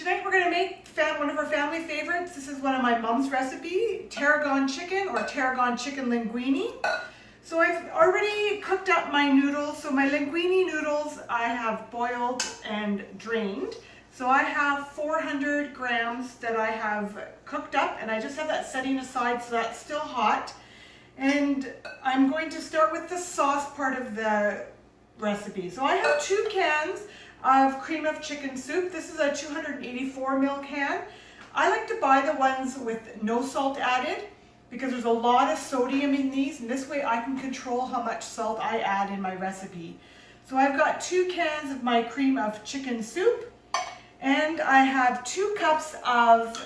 Tonight we're going to make one of our family favorites. This is one of my mom's recipe, Tarragon chicken or Tarragon chicken linguini. So I've already cooked up my noodles. So my linguini noodles I have boiled and drained. So I have 400 grams that I have cooked up, and I just have that setting aside so that's still hot. And I'm going to start with the sauce part of the recipe. So I have 2 cans of cream of chicken soup. This is a 284 ml can. I like to buy the ones with no salt added because there's a lot of sodium in these, and this way I can control how much salt I add in my recipe. So I've got 2 cans of my cream of chicken soup, and I have 2 cups of,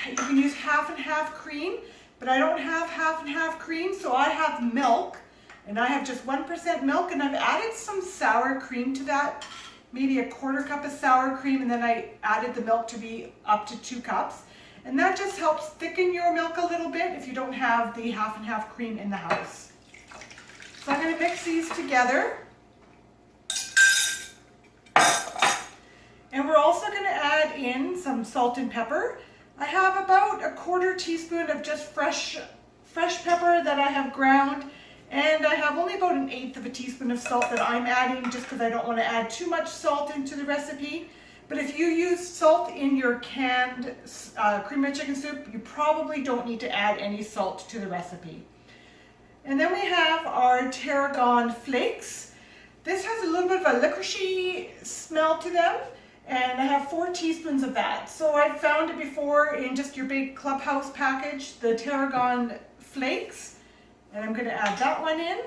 you can use half and half cream, but I don't have half and half cream, so I have milk, and I have just 1% milk, and I've added some sour cream to that, maybe a 1/4 cup of sour cream, and then I added the milk to be up to 2 cups. And that just helps thicken your milk a little bit if you don't have the half and half cream in the house. So I'm going to mix these together. And we're also going to add in some salt and pepper. I have about a 1/4 teaspoon of just fresh pepper that I have ground. And I have only about 1/8 of a teaspoon of salt that I'm adding just because I don't want to add too much salt into the recipe. But if you use salt in your canned cream of chicken soup, you probably don't need to add any salt to the recipe. And then we have our Tarragon flakes. This has a little bit of a licoricey smell to them, and I have 4 teaspoons of that. So I've found it before in just your big Clubhouse package, the Tarragon flakes. And I'm going to add that one in.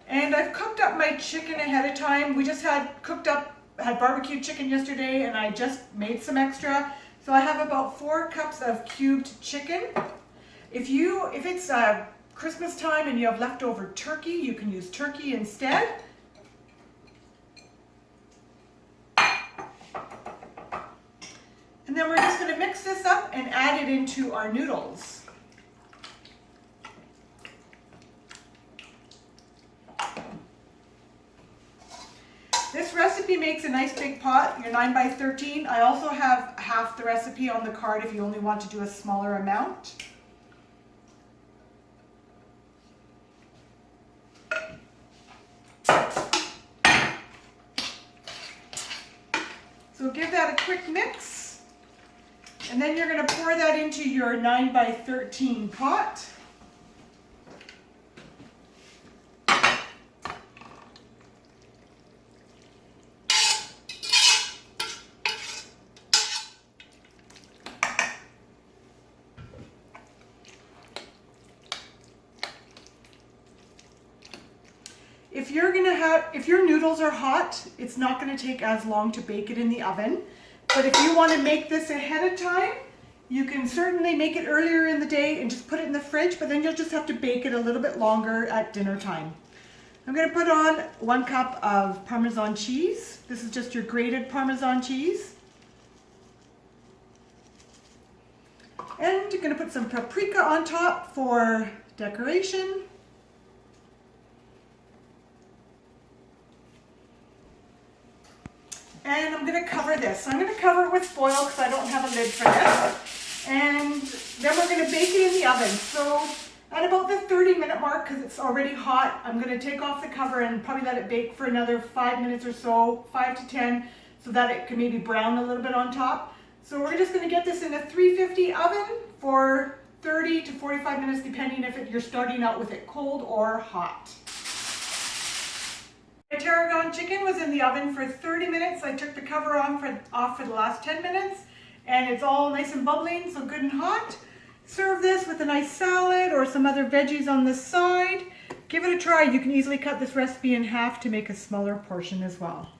And I've cooked up my chicken ahead of time. We just had barbecued chicken yesterday, and I just made some extra. So I have about 4 cups of cubed chicken. If it's Christmas time and you have leftover turkey, you can use turkey instead. And then we're just going to mix this up and add it into our noodles. This recipe makes a nice big pot, your 9 by 13. I also have half the recipe on the card if you only want to do a smaller amount. So give that a quick mix. And then you're going to pour that into your 9 by 13 pot. If your noodles are hot, it's not going to take as long to bake it in the oven. But if you want to make this ahead of time, you can certainly make it earlier in the day and just put it in the fridge, but then you'll just have to bake it a little bit longer at dinner time. I'm going to put on 1 cup of parmesan cheese. This is just your grated parmesan cheese. And you're going to put some paprika on top for decoration. And I'm going to cover this. So I'm going to cover it with foil because I don't have a lid for this. And then we're going to bake it in the oven. So at about the 30-minute mark, because it's already hot, I'm going to take off the cover and probably let it bake for another 5 minutes or so, 5 to 10, so that it can maybe brown a little bit on top. So we're just going to get this in a 350 oven for 30 to 45 minutes, depending if you're starting out with it cold or hot. My Tarragon chicken was in the oven for 30 minutes. I took the cover off for the last 10 minutes, and it's all nice and bubbling, so good and hot. Serve this with a nice salad or some other veggies on the side. Give it a try. You can easily cut this recipe in half to make a smaller portion as well.